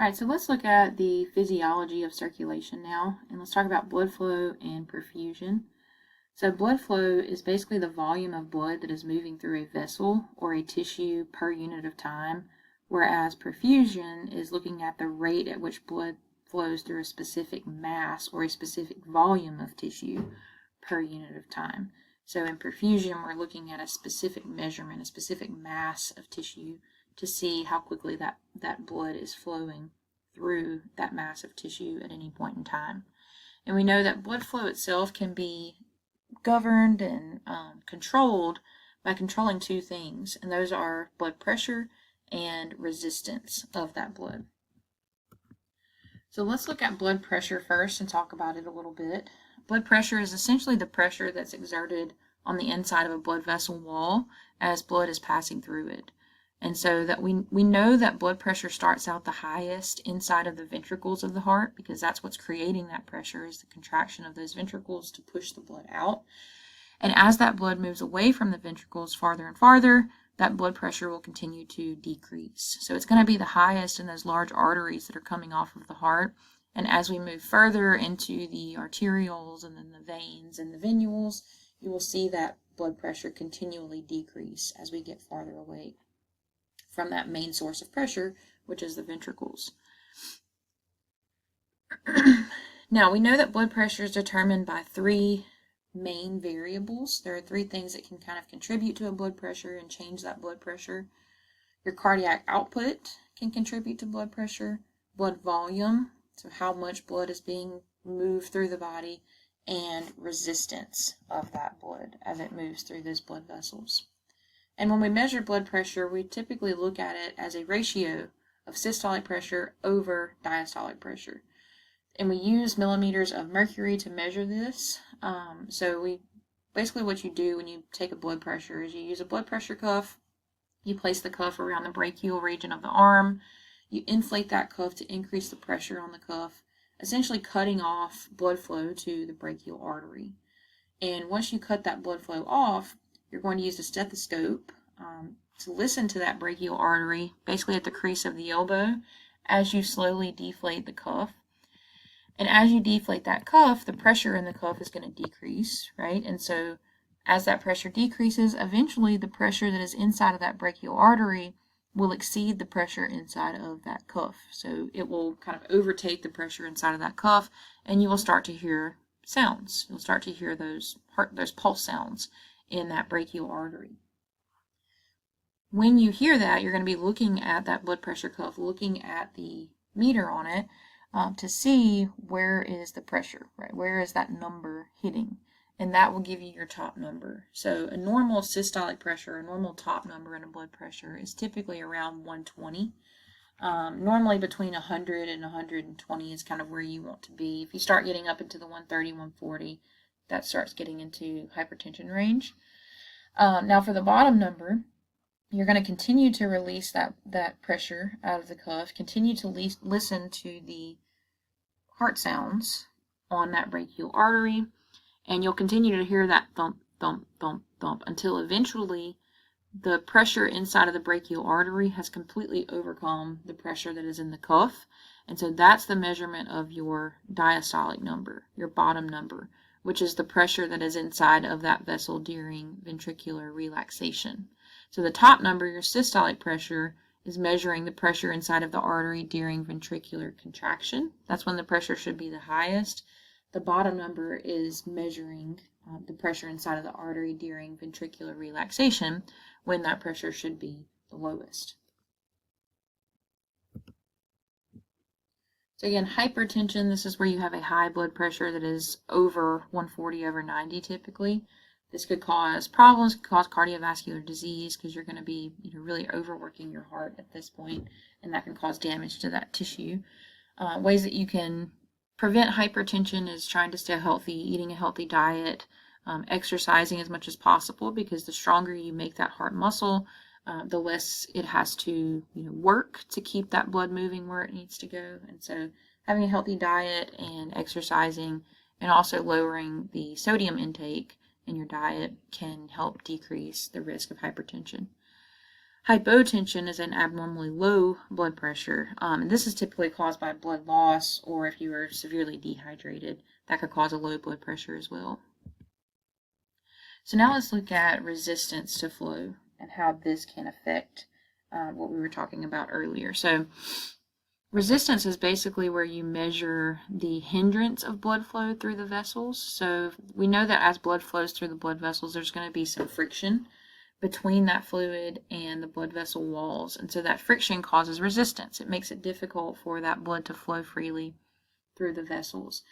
All right, so let's look at the physiology of circulation now, and let's talk about blood flow and perfusion. So blood flow is basically the volume of blood that is moving through a vessel or a tissue per unit of time, whereas perfusion is looking at the rate at which blood flows through a specific mass or a specific volume of tissue per unit of time. So in perfusion, we're looking at a specific measurement, a specific mass of tissue to see how quickly that blood is flowing through that mass of tissue at any point in time. And we know that blood flow itself can be governed and controlled by controlling two things, and those are blood pressure and resistance of that blood. So let's look at blood pressure first and talk about it a little bit. Blood pressure is essentially the pressure that's exerted on the inside of a blood vessel wall as blood is passing through it. And so that we know that blood pressure starts out the highest inside of the ventricles of the heart, because that's what's creating that pressure, is the contraction of those ventricles to push the blood out. And as that blood moves away from the ventricles farther and farther, that blood pressure will continue to decrease. So it's going to be the highest in those large arteries that are coming off of the heart. And as we move further into the arterioles and then the veins and the venules, you will see that blood pressure continually decrease as we get farther away from that main source of pressure, which is the ventricles. Now, we know that blood pressure is determined by three main variables. There are three things that can kind of contribute to a blood pressure and change that blood pressure. Your cardiac output can contribute to blood pressure, blood volume, so how much blood is being moved through the body, and resistance of that blood as it moves through those blood vessels. And when we measure blood pressure, we typically look at it as a ratio of systolic pressure over diastolic pressure. And we use millimeters of mercury to measure this. So basically what you do when you take a blood pressure is you use a blood pressure cuff, you place the cuff around the brachial region of the arm, you inflate that cuff to increase the pressure on the cuff, essentially cutting off blood flow to the brachial artery. And once you cut that blood flow off, you're going to use a stethoscope to listen to that brachial artery, basically at the crease of the elbow, as you slowly deflate the cuff. And as you deflate that cuff, the pressure in the cuff is going to decrease, right? And so as that pressure decreases, eventually the pressure that is inside of that brachial artery will exceed the pressure inside of that cuff. So it will kind of overtake the pressure inside of that cuff, and you will start to hear sounds. You'll start to hear those pulse sounds in that brachial artery. When you hear that, you're going to be looking at that blood pressure cuff, looking at the meter on it to see where is the pressure, right? Where is that number hitting? And that will give you your top number. So a normal systolic pressure, a normal top number in a blood pressure is typically around 120. Normally between 100 and 120 is kind of where you want to be. If you start getting up into the 130, 140, that starts getting into hypertension range. Now for the bottom number, you're going to continue to release that pressure out of the cuff, continue to listen to the heart sounds on that brachial artery, and you'll continue to hear that thump, thump, thump, thump until eventually the pressure inside of the brachial artery has completely overcome the pressure that is in the cuff. And so that's the measurement of your diastolic number, your bottom number, which is the pressure that is inside of that vessel during ventricular relaxation. So the top number, your systolic pressure, is measuring the pressure inside of the artery during ventricular contraction. That's when the pressure should be the highest. The bottom number is measuring the pressure inside of the artery during ventricular relaxation, when that pressure should be the lowest. So again, hypertension, this is where you have a high blood pressure that is over 140/90 typically. This could cause problems, could cause cardiovascular disease, because you're going to be really overworking your heart at this point, and that can cause damage to that tissue. Ways that you can prevent hypertension is trying to stay healthy, eating a healthy diet, exercising as much as possible, because the stronger you make that heart muscle, the less it has to work to keep that blood moving where it needs to go. And so having a healthy diet and exercising, and also lowering the sodium intake in your diet, can help decrease the risk of hypertension. Hypotension is an abnormally low blood pressure. And this is typically caused by blood loss, or if you are severely dehydrated, that could cause a low blood pressure as well. So now let's look at resistance to flow and how this can affect what we were talking about earlier. So resistance is basically where you measure the hindrance of blood flow through the vessels. So we know that as blood flows through the blood vessels, there's going to be some friction between that fluid and the blood vessel walls. And so that friction causes resistance. It makes it difficult for that blood to flow freely through the vessels.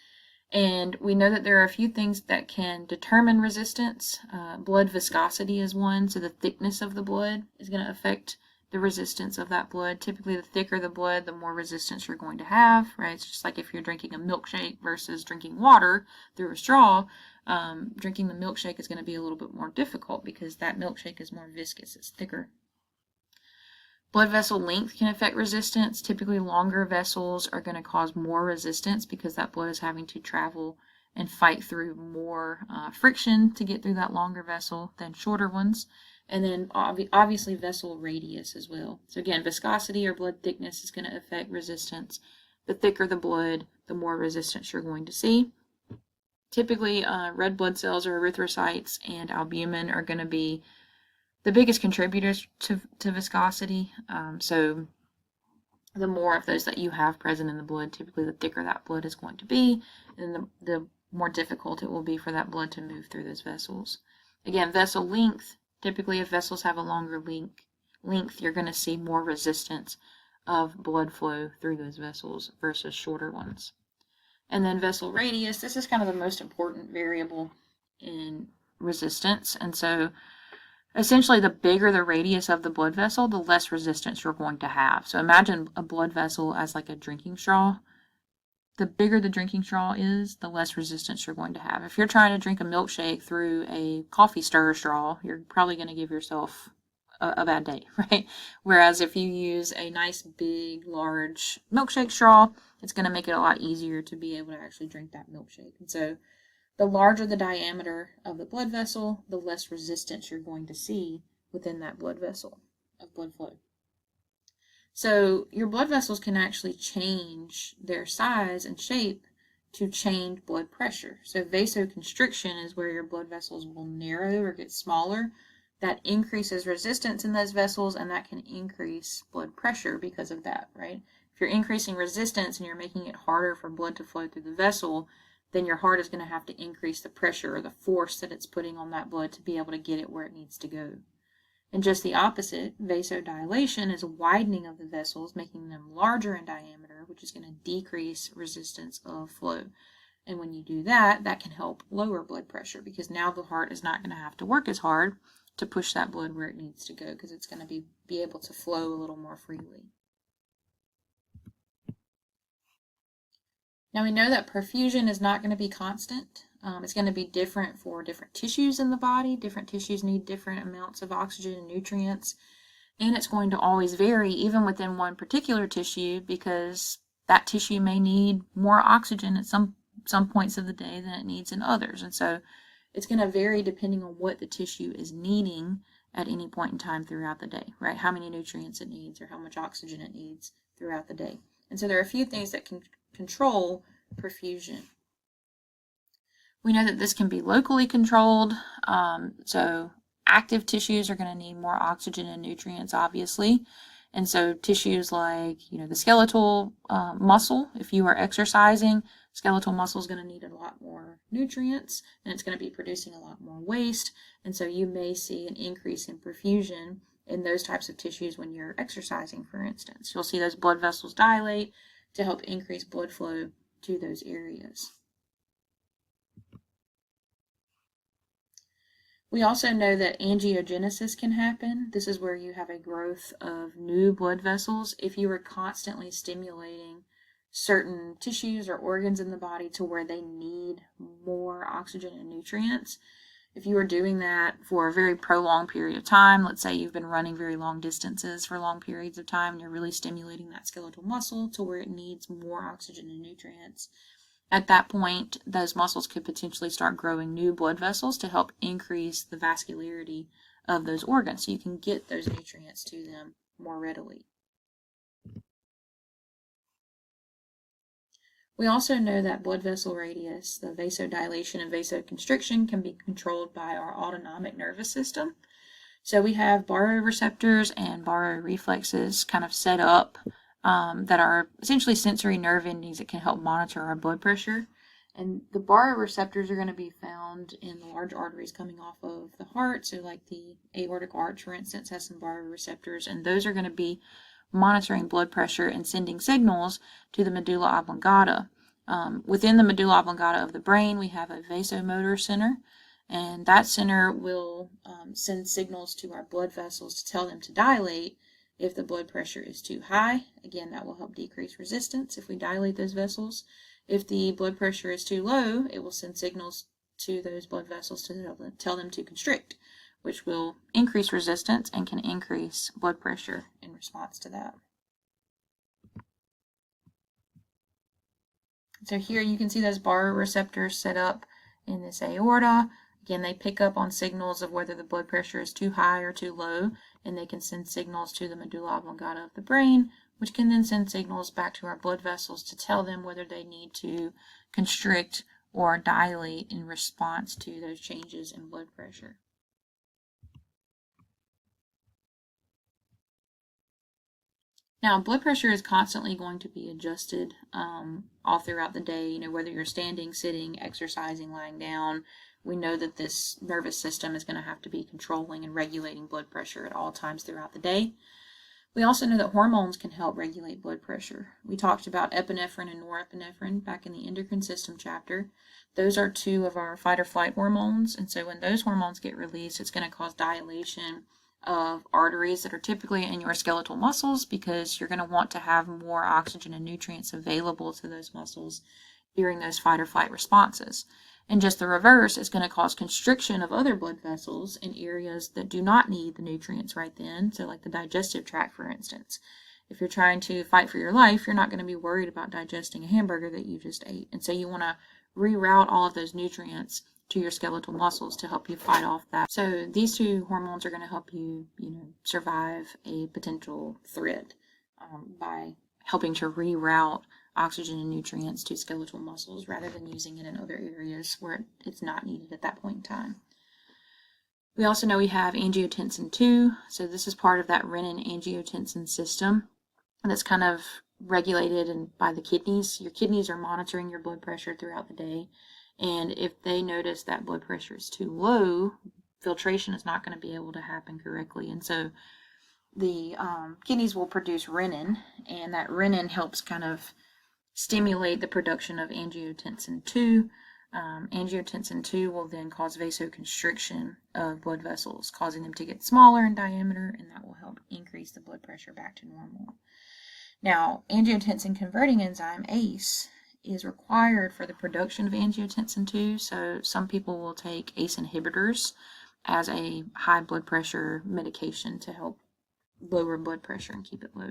And we know that there are a few things that can determine resistance. Blood viscosity is one, so the thickness of the blood is going to affect the resistance of that blood. Typically, the thicker the blood, the more resistance you're going to have, right? It's just like if you're drinking a milkshake versus drinking water through a straw. Drinking the milkshake is going to be a little bit more difficult because that milkshake is more viscous, it's thicker. Blood vessel length can affect resistance. Typically, longer vessels are going to cause more resistance because that blood is having to travel and fight through more friction to get through that longer vessel than shorter ones. And then obviously vessel radius as well. So again, viscosity or blood thickness is going to affect resistance. The thicker the blood, the more resistance you're going to see. Typically, red blood cells or erythrocytes and albumin are going to be the biggest contributors to viscosity. So the more of those that you have present in the blood, typically the thicker that blood is going to be, and the more difficult it will be for that blood to move through those vessels. Again, vessel length, typically if vessels have a longer length, you're going to see more resistance of blood flow through those vessels versus shorter ones. And then vessel radius, this is kind of the most important variable in resistance. And so essentially, the bigger the radius of the blood vessel, the less resistance you're going to have. So imagine a blood vessel as like a drinking straw. The bigger the drinking straw is, the less resistance you're going to have. If you're trying to drink a milkshake through a coffee stirrer straw, you're probably going to give yourself a bad day, right? Whereas if you use a nice, big, large milkshake straw, it's going to make it a lot easier to be able to actually drink that milkshake. And so the larger the diameter of the blood vessel, the less resistance you're going to see within that blood vessel of blood flow. So your blood vessels can actually change their size and shape to change blood pressure. So vasoconstriction is where your blood vessels will narrow or get smaller. That increases resistance in those vessels, and that can increase blood pressure because of that, right? If you're increasing resistance and you're making it harder for blood to flow through the vessel, then your heart is going to have to increase the pressure or the force that it's putting on that blood to be able to get it where it needs to go. And just the opposite, vasodilation is a widening of the vessels, making them larger in diameter, which is going to decrease resistance of flow. And when you do that, that can help lower blood pressure because now the heart is not going to have to work as hard to push that blood where it needs to go because it's going to be able to flow a little more freely. Now we know that perfusion is not going to be constant. It's going to be different for different tissues in the body. Different tissues need different amounts of oxygen and nutrients. And it's going to always vary even within one particular tissue because that tissue may need more oxygen at some points of the day than it needs in others. And so it's going to vary depending on what the tissue is needing at any point in time throughout the day, right? How many nutrients it needs or how much oxygen it needs throughout the day. And so there are a few things that can control perfusion. We know that this can be locally controlled. So active tissues are going to need more oxygen and nutrients, obviously. And so tissues like, the skeletal muscle, if you are exercising, skeletal muscle is going to need a lot more nutrients and it's going to be producing a lot more waste. And so you may see an increase in perfusion in those types of tissues when you're exercising, for instance. You'll see those blood vessels dilate to help increase blood flow to those areas. We also know that angiogenesis can happen. This is where you have a growth of new blood vessels if you are constantly stimulating certain tissues or organs in the body to where they need more oxygen and nutrients. If you are doing that for a very prolonged period of time, let's say you've been running very long distances for long periods of time, and you're really stimulating that skeletal muscle to where it needs more oxygen and nutrients. At that point, those muscles could potentially start growing new blood vessels to help increase the vascularity of those organs, so you can get those nutrients to them more readily. We also know that blood vessel radius, the vasodilation and vasoconstriction, can be controlled by our autonomic nervous system. So we have baroreceptors and baroreflexes kind of set up that are essentially sensory nerve endings that can help monitor our blood pressure. And the baroreceptors are going to be found in the large arteries coming off of the heart. So like the aortic arch, for instance, has some baroreceptors, and those are going to be monitoring blood pressure and sending signals to the medulla oblongata. Within the medulla oblongata of the brain, we have a vasomotor center, and that center will send signals to our blood vessels to tell them to dilate if the blood pressure is too high. Again, that will help decrease resistance if we dilate those vessels. If the blood pressure is too low, it will send signals to those blood vessels to tell them to constrict, which will increase resistance and can increase blood pressure in response to that. So here you can see those baroreceptors set up in this aorta. Again, they pick up on signals of whether the blood pressure is too high or too low, and they can send signals to the medulla oblongata of the brain, which can then send signals back to our blood vessels to tell them whether they need to constrict or dilate in response to those changes in blood pressure. Now, blood pressure is constantly going to be adjusted all throughout the day, whether you're standing, sitting, exercising, lying down. We know that this nervous system is going to have to be controlling and regulating blood pressure at all times throughout the day. We also know that hormones can help regulate blood pressure. We talked about epinephrine and norepinephrine back in the endocrine system chapter. Those are two of our fight or flight hormones, and so when those hormones get released, it's going to cause dilation of arteries that are typically in your skeletal muscles, because you're going to want to have more oxygen and nutrients available to those muscles during those fight or flight responses. And just the reverse is going to cause constriction of other blood vessels in areas that do not need the nutrients right then, so like the digestive tract, for instance. If you're trying to fight for your life, you're not going to be worried about digesting a hamburger that you just ate, and so you want to reroute all of those nutrients to your skeletal muscles to help you fight off that. So these two hormones are going to help you, survive a potential threat by helping to reroute oxygen and nutrients to skeletal muscles rather than using it in other areas where it's not needed at that point in time. We also know we have angiotensin II, so this is part of that renin-angiotensin system that's kind of regulated by the kidneys. Your kidneys are monitoring your blood pressure throughout the day, and if they notice that blood pressure is too low, filtration is not going to be able to happen correctly, and so the kidneys will produce renin, and that renin helps kind of stimulate the production of angiotensin II. Angiotensin II will then cause vasoconstriction of blood vessels, causing them to get smaller in diameter, and that will help increase the blood pressure back to normal. Now, angiotensin converting enzyme, ACE, is required for the production of angiotensin II, so some people will take ACE inhibitors as a high blood pressure medication to help lower blood pressure and keep it low.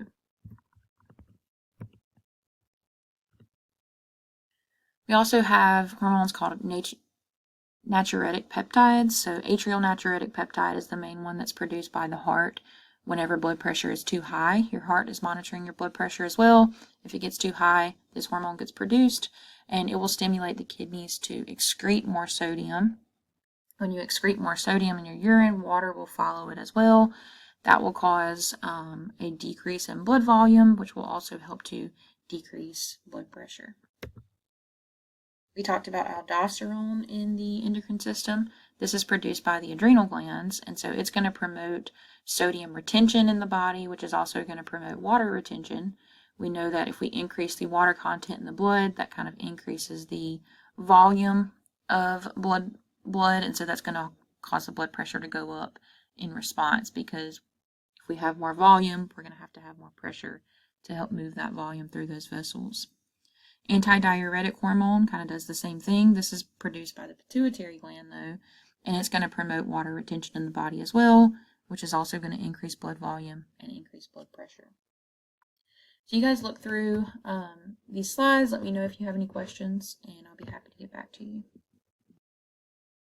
We also have hormones called natriuretic peptides. So atrial natriuretic peptide is the main one that's produced by the heart. Whenever blood pressure is too high, your heart is monitoring your blood pressure as well. If it gets too high, this hormone gets produced, and it will stimulate the kidneys to excrete more sodium. When you excrete more sodium in your urine, water will follow it as well. That will cause a decrease in blood volume, which will also help to decrease blood pressure. We talked about aldosterone in the endocrine system. This is produced by the adrenal glands, and so it's going to promote sodium retention in the body, which is also going to promote water retention. We know that if we increase the water content in the blood, that kind of increases the volume of blood, and so that's going to cause the blood pressure to go up in response, because if we have more volume, we're going to have more pressure to help move that volume through those vessels. Antidiuretic hormone kind of does the same thing. This is produced by the pituitary gland, though, and it's going to promote water retention in the body as well, which is also going to increase blood volume and increase blood pressure. So you guys look through these slides. Let me know if you have any questions, and I'll be happy to get back to you.